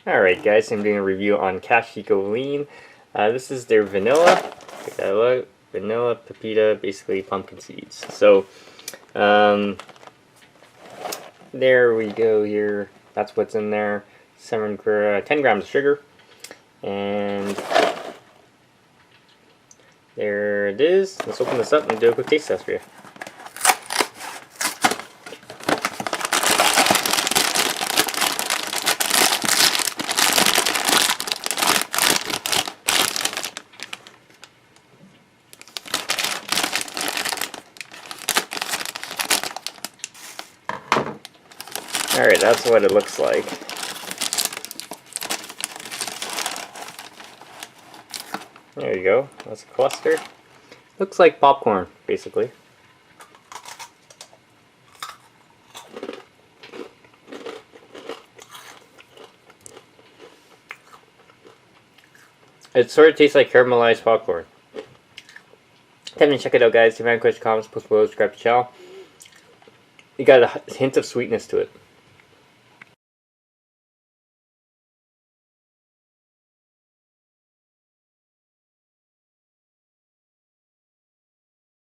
Alright guys, I'm doing a review on Kashi. This is their vanilla. Take that look. Vanilla, Pepita, basically pumpkin seeds. So, there we go here. That's what's in there. 10 grams of sugar. And there it is. Let's open this up and do a quick taste test for you. Alright, that's what it looks like. There you go. That's a cluster. Looks like popcorn, basically. It sort of tastes like caramelized popcorn. Definitely check it out, guys. If you have any questions, comments, post below, subscribe to the channel. You got a hint of sweetness to it.